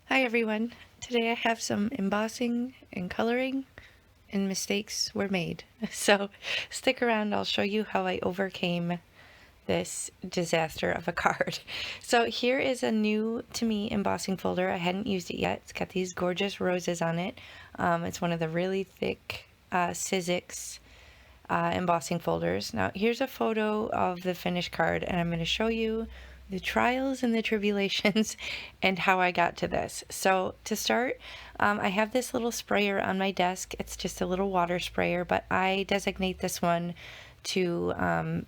Hi everyone. Today I have some embossing and coloring and mistakes were made. So stick around, I'll show you how I overcame this disaster of a card. So here is a new to me embossing folder. I hadn't used it yet. It's got these gorgeous roses on it. It's one of the really thick sizzix embossing folders. Now here's a photo of the finished card and I'm going to show you the trials and the tribulations and how I got to this. So to start, I have this little sprayer on my desk. It's just a little water sprayer, but I designate this one to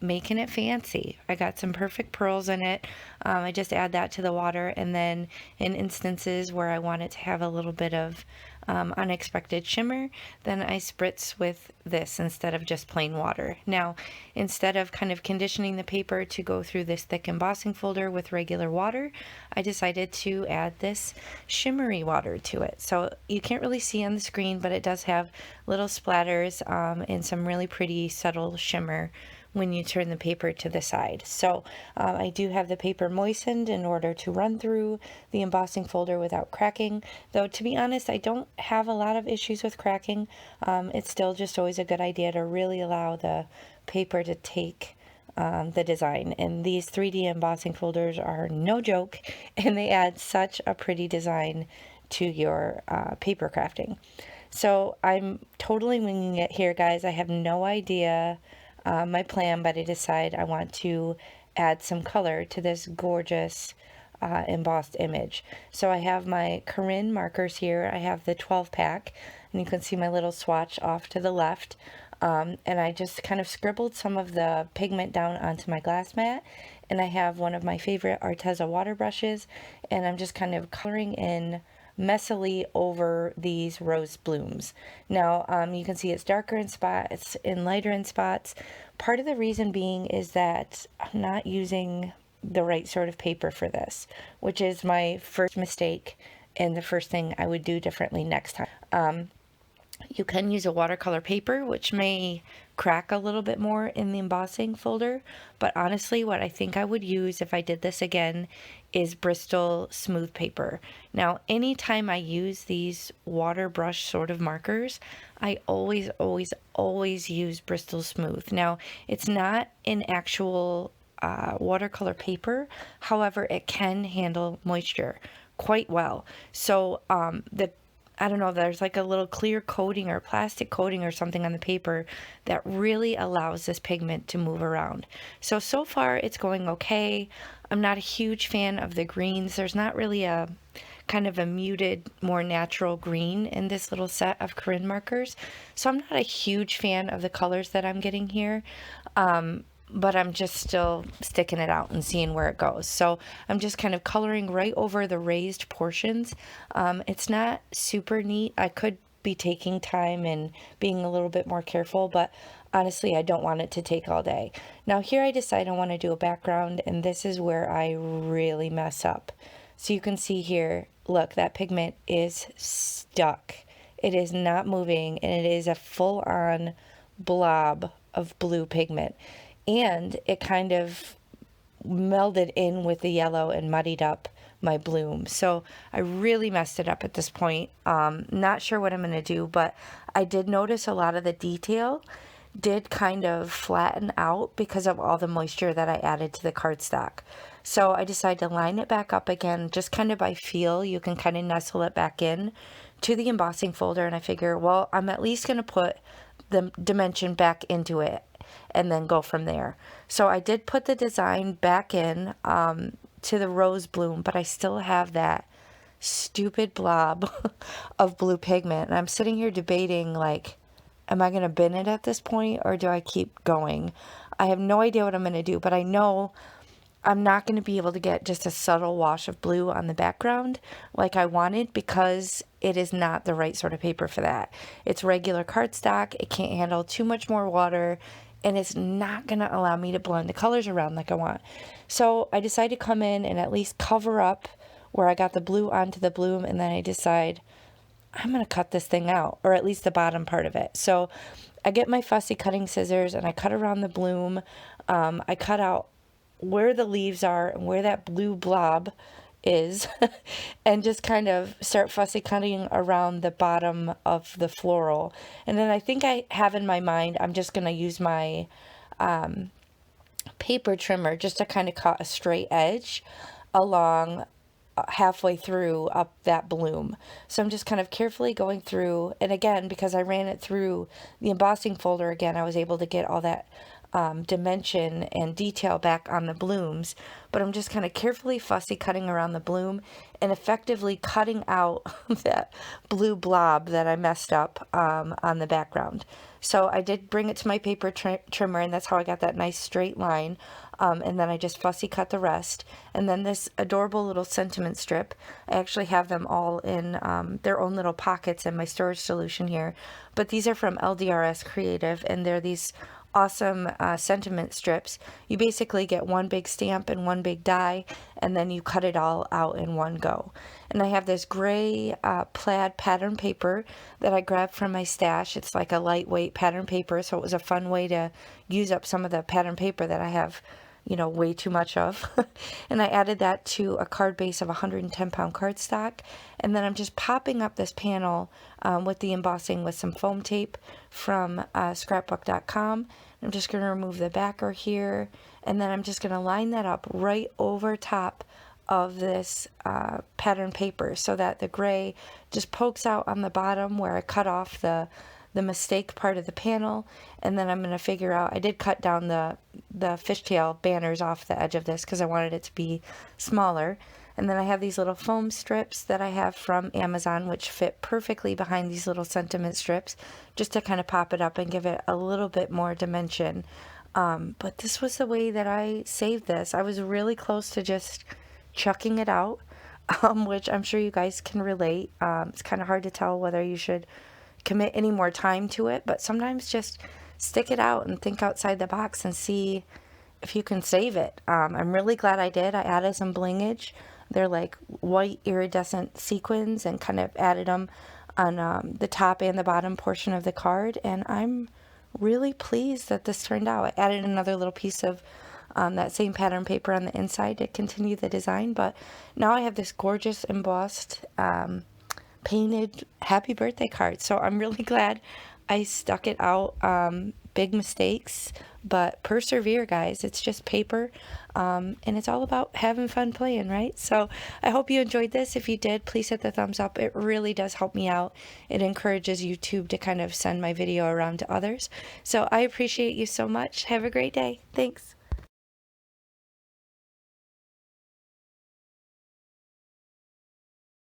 making it fancy. I got some perfect pearls in it. I just add that to the water, and then in instances where I want it to have a little bit of unexpected shimmer, then I spritz with this instead of just plain water. Now, instead of kind of conditioning the paper to go through this thick embossing folder with regular water, I decided to add this shimmery water to it. So you can't really see on the screen, but it does have little splatters and some really pretty subtle shimmer when you turn the paper to the side. So I do have the paper moistened in order to run through the embossing folder without cracking, though to be honest I don't have a lot of issues with cracking. It's still just always a good idea to really allow the paper to take the design, and these 3D embossing folders are no joke and they add such a pretty design to your paper crafting. So I'm totally winging it here, guys. I have no idea my plan, but I decide I want to add some color to this gorgeous embossed image. So I have my Corinne markers here. I have the 12 pack, and you can see my little swatch off to the left. And I just kind of scribbled some of the pigment down onto my glass mat, and I have one of my favorite Arteza water brushes, and I'm just kind of coloring in messily over these rose blooms. Now you can see it's darker in spots and lighter in spots. Part of the reason being is that I'm not using the right sort of paper for this, which is my first mistake and the first thing I would do differently next time. You can use a watercolor paper, which may crack a little bit more in the embossing folder, but honestly, what I think I would use if I did this again is Bristol smooth paper. Now, anytime I use these water brush sort of markers, I always use Bristol smooth. Now, it's not an actual watercolor paper, however, it can handle moisture quite well. So the I don't know, there's like a little clear coating or plastic coating or something on the paper that really allows this pigment to move around. So far it's going okay. I'm not a huge fan of the greens. There's not really a kind of a muted, more natural green in this little set of Corinne markers. So I'm not a huge fan of the colors that I'm getting here. But I'm just still sticking it out and seeing where it goes. So I'm just kind of coloring right over the raised portions. It's not super neat. I could be taking time and being a little bit more careful, but honestly, I don't want it to take all day. Now here I decide I want to do a background, and this is where I really mess up. So you can see here, look, that pigment is stuck. It is not moving, and it is a full-on blob of blue pigment. And it kind of melded in with the yellow and muddied up my bloom. So I really messed it up at this point. Not sure what I'm going to do, but I did notice a lot of the detail did kind of flatten out because of all the moisture that I added to the cardstock. So I decided to line it back up again, just kind of by feel. You can kind of nestle it back in to the embossing folder, and I figure, well, I'm at least going to put the dimension back into it and then go from there. So I did put the design back in to the rose bloom, but I still have that stupid blob of blue pigment. And I'm sitting here debating, like, am I going to bin it at this point or do I keep going? I have no idea what I'm going to do, but I know I'm not going to be able to get just a subtle wash of blue on the background like I wanted, because it is not the right sort of paper for that. It's regular cardstock. It can't handle too much more water, and it's not going to allow me to blend the colors around like I want. So I decided to come in and at least cover up where I got the blue onto the bloom, and then I decide I'm going to cut this thing out, or at least the bottom part of it. So I get my fussy cutting scissors and I cut around the bloom. I cut out where the leaves are and where that blue blob is and just kind of start fussy cutting around the bottom of the floral. And then I think I have in my mind, I'm just going to use my paper trimmer just to kind of cut a straight edge along halfway through up that bloom. So I'm just kind of carefully going through, and again, because I ran it through the embossing folder again, I was able to get all that dimension and detail back on the blooms. But I'm just kind of carefully fussy cutting around the bloom and effectively cutting out that blue blob that I messed up on the background. So I did bring it to my paper trimmer, and that's how I got that nice straight line. And then I just fussy cut the rest. And then this adorable little sentiment strip, I actually have them all in their own little pockets in my storage solution here. But these are from LDRS Creative, and they're these awesome sentiment strips. You basically get one big stamp and one big die, and then you cut it all out in one go. And I have this gray plaid pattern paper that I grabbed from my stash. It's like a lightweight pattern paper, so it was a fun way to use up some of the pattern paper that I have, you know, way too much of. And I added that to a card base of 110-pound cardstock. And then I'm just popping up this panel with the embossing with some foam tape from scrapbook.com. I'm just going to remove the backer here. And then I'm just going to line that up right over top of this pattern paper so that the gray just pokes out on the bottom where I cut off the mistake part of the panel. And then I'm going to figure out, I did cut down the fishtail banners off the edge of this because I wanted it to be smaller. And then I have these little foam strips that I have from Amazon, which fit perfectly behind these little sentiment strips, just to kind of pop it up and give it a little bit more dimension. But this was the way that I saved this. I was really close to just chucking it out, which I'm sure you guys can relate. It's kind of hard to tell whether you should commit any more time to it, but sometimes just stick it out and think outside the box and see if you can save it. I'm really glad I did. I added some blingage. They're like white iridescent sequins, and kind of added them on the top and the bottom portion of the card, and I'm really pleased that this turned out. I added another little piece of that same pattern paper on the inside to continue the design, but now I have this gorgeous embossed painted happy birthday card. So I'm really glad I stuck it out. Big mistakes, but persevere, guys. It's just paper, and it's all about having fun playing, right? So I hope you enjoyed this. If you did, please hit the thumbs up. It really does help me out. It encourages YouTube to kind of send my video around to others. So I appreciate you so much. Have a great day. Thanks.